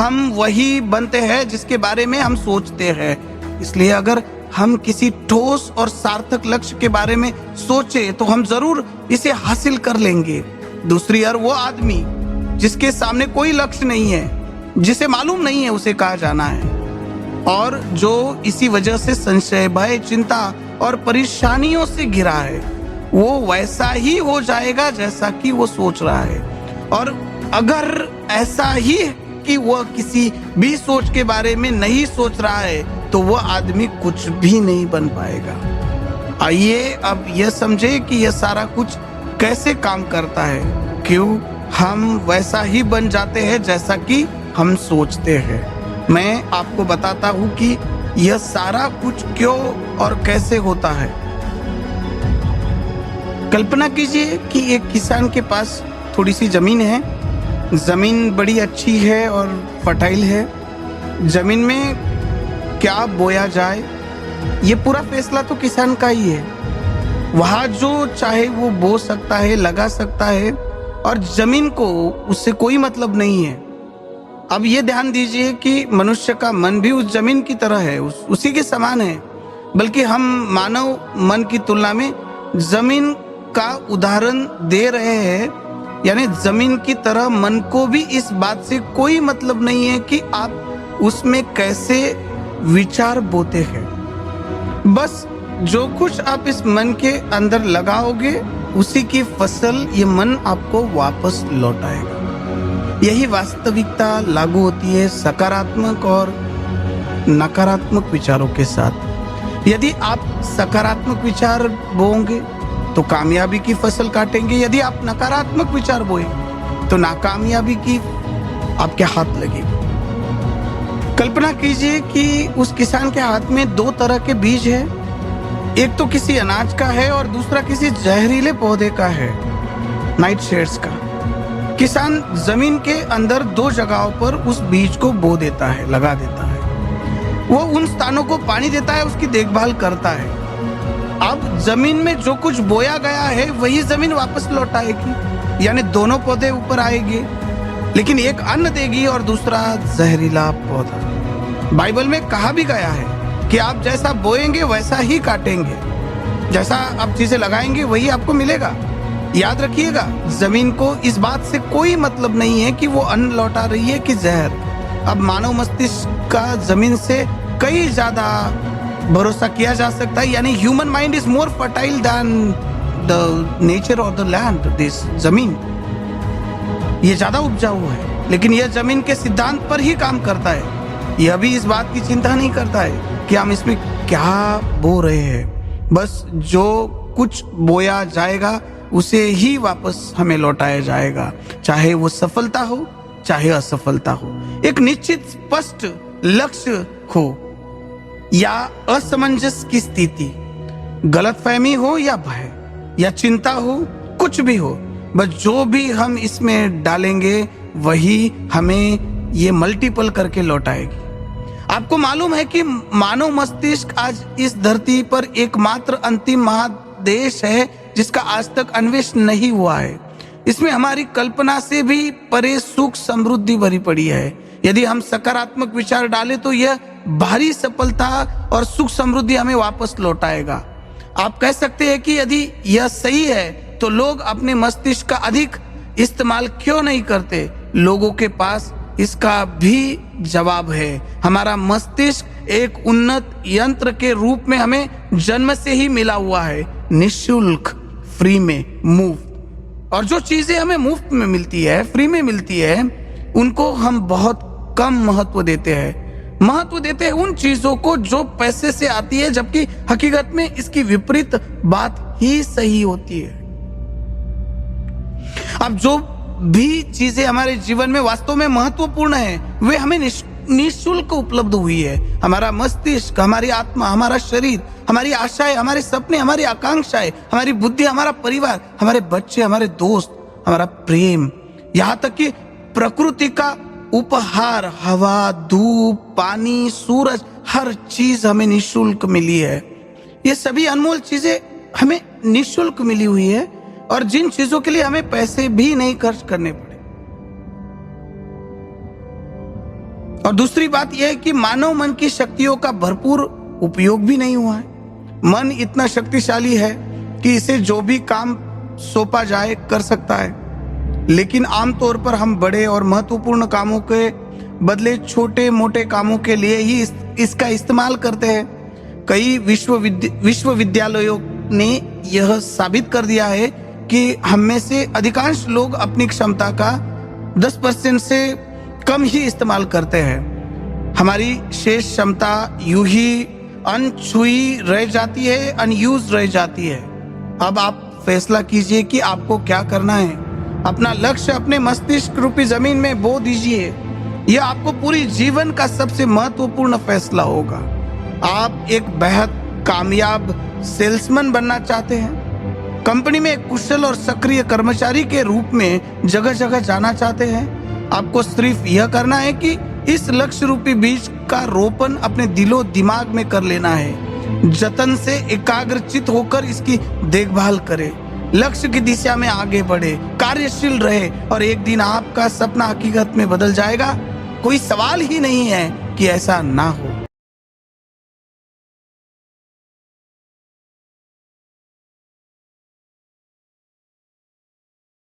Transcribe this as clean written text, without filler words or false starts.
हम वही बनते हैं जिसके बारे में हम सोचते हैं। इसलिए अगर हम किसी ठोस और सार्थक लक्ष्य के बारे में सोचे तो हम जरूर इसे हासिल कर लेंगे। दूसरी ओर वो आदमी जिसके सामने कोई लक्ष्य नहीं है, जिसे मालूम नहीं है उसे कहाँ जाना है, और जो इसी वजह से संशय, भय, चिंता और परेशानियों से घिरा है, वो वैसा ही हो जाएगा जैसा कि वो सोच रहा है। और अगर ऐसा ही कि वह किसी भी सोच के बारे में नहीं सोच रहा है तो वह आदमी कुछ भी नहीं बन पाएगा। आइए अब यह समझे कि यह सारा कुछ कैसे काम करता है। क्यों हम वैसा ही बन जाते हैं जैसा कि हम सोचते हैं। मैं आपको बताता हूं कि यह सारा कुछ क्यों और कैसे होता है। कल्पना कीजिए कि एक किसान के पास थोड़ी सी जमीन है। जमीन बड़ी अच्छी है और फर्टाइल है। जमीन में क्या बोया जाए ये पूरा फैसला तो किसान का ही है। वहां जो चाहे वो बो सकता है, लगा सकता है, और जमीन को उससे कोई मतलब नहीं है। अब ये ध्यान दीजिए कि मनुष्य का मन भी उस जमीन की तरह है, उसी के समान है। बल्कि हम मानव मन की तुलना में जमीन का उदाहरण दे रहे हैं। यानी जमीन की तरह मन को भी इस बात से कोई मतलब नहीं है कि आप उसमें कैसे विचार बोते हैं। बस जो कुछ आप इस मन के अंदर लगाओगे उसी की फसल ये मन आपको वापस लौटाएगा। यही वास्तविकता लागू होती है सकारात्मक और नकारात्मक विचारों के साथ। यदि आप सकारात्मक विचार बोओगे तो कामयाबी की फसल काटेंगे। यदि आप नकारात्मक विचार बोए तो नाकामयाबी की आपके हाथ लगेगी। कल्पना कीजिए कि उस किसान के हाथ में दो तरह के बीज है। एक तो किसी अनाज का है और दूसरा किसी जहरीले पौधे का है, नाइट शेड्स का। किसान जमीन के अंदर दो जगहों पर उस बीज को बो देता है, लगा देता है। वो उन स्थानों को पानी देता है, उसकी देखभाल करता है। अब जमीन में जो कुछ बोया गया है वही जमीन वापस लौटाएगी, यानी दोनों पौधे ऊपर आएंगे, लेकिन एक अन्न देगी और दूसरा जहरीला पौधा। बाइबल में कहा भी गया है कि आप जैसा बोएंगे वैसा ही काटेंगे, जैसा आप चीजें लगाएंगे वही आपको मिलेगा। याद रखिएगा, जमीन को इस बात से कोई मतलब नहीं है कि वो अन्न लौटा रही है कि जहर। अब मानव मस्तिष्क का जमीन से कई ज्यादा भरोसा किया जा सकता है। यानी human mind is more fertile than the nature of the land. This जमीन ये ज्यादा उपजाऊ है, लेकिन यह जमीन के सिद्धांत पर ही काम करता है। यह भी इस बात की चिंता नहीं करता है कि हम इसमें क्या बो रहे हैं। बस जो कुछ बोया जाएगा उसे ही वापस हमें लौटाया जाएगा, चाहे वो सफलता हो चाहे असफलता हो। एक निश्चित स्पष्ट लक्ष्य हो या असमंजस की स्थिति, गलतफहमी हो या भय या चिंता हो, कुछ भी हो, बस जो भी हम इसमें डालेंगे वही हमें ये मल्टीपल करके लौटाएगी। आपको मालूम है कि मानव मस्तिष्क आज इस धरती पर एकमात्र अंतिम महादेश है जिसका आज तक अन्वेषण नहीं हुआ है। इसमें हमारी कल्पना से भी परे सुख समृद्धि भरी पड़ी है। यदि हम सकारात्मक विचार डालें तो यह भारी सफलता और सुख समृद्धि हमें वापस लौटाएगा। आप कह सकते हैं कि यदि यह सही है तो लोग अपने मस्तिष्क का अधिक इस्तेमाल क्यों नहीं करते? लोगों के पास इसका भी जवाब है। हमारा मस्तिष्क एक उन्नत यंत्र के रूप में हमें जन्म से ही मिला हुआ है, निःशुल्क, फ्री में, मुफ्त। और जो चीजें हमें मुफ्त में मिलती है, फ्री में मिलती है, उनको हम बहुत कम महत्व देते हैं। महत्व देते हैं उन चीजों को जो पैसे से आती है, जबकि हकीकत में इसकी विपरीत बात ही सही होती है। अब जो भी चीजें हमारे जीवन में वास्तव में महत्वपूर्ण है वे हमें निःशुल्क उपलब्ध हुई है। हमारा मस्तिष्क, हमारी आत्मा, हमारा शरीर, हमारी आशाएं, हमारे सपने, हमारी आकांक्षाएं, हमारी बुद्धि, हमारा परिवार, हमारे बच्चे, हमारे दोस्त, हमारा प्रेम, यहाँ तक कि प्रकृति का उपहार, हवा, धूप, पानी, सूरज, हर चीज हमें निःशुल्क मिली है। ये सभी अनमोल चीजें हमें निःशुल्क मिली हुई है और जिन चीजों के लिए हमें पैसे भी नहीं खर्च करने पड़े। और दूसरी बात यह है कि मानव मन की शक्तियों का भरपूर उपयोग भी नहीं हुआ है। मन इतना शक्तिशाली है कि इसे जो भी काम सौंपा जाए कर सकता है, लेकिन आमतौर पर हम बड़े और महत्वपूर्ण कामों के बदले छोटे मोटे कामों के लिए ही इसका इस्तेमाल करते हैं। कई विश्वविद्यालयों ने यह साबित कर दिया है कि हम में से अधिकांश लोग अपनी क्षमता का 10% से कम ही इस्तेमाल करते हैं। हमारी शेष क्षमता यूं ही अनछुई रह जाती है, अनयूज रह जाती है। अब आप फैसला कीजिए कि आपको क्या करना है। अपना लक्ष्य अपने मस्तिष्क रूपी जमीन में बो दीजिए। यह आपको पूरी जीवन का सबसे महत्वपूर्ण फैसला होगा। आप एक बेहद कामयाब सेल्समैन बनना चाहते हैं, कंपनी में एक कुशल और सक्रिय कर्मचारी के रूप में जगह जगह जाना चाहते हैं। आपको सिर्फ यह करना है कि इस लक्ष्य रूपी बीज का रोपण अपने दिलो दिमाग में कर लेना है। जतन से एकाग्रचित होकर इसकी देखभाल करें, लक्ष्य की दिशा में आगे बढ़े, कार्यशील रहे और एक दिन आपका सपना हकीकत में बदल जाएगा। कोई सवाल ही नहीं है कि ऐसा ना हो।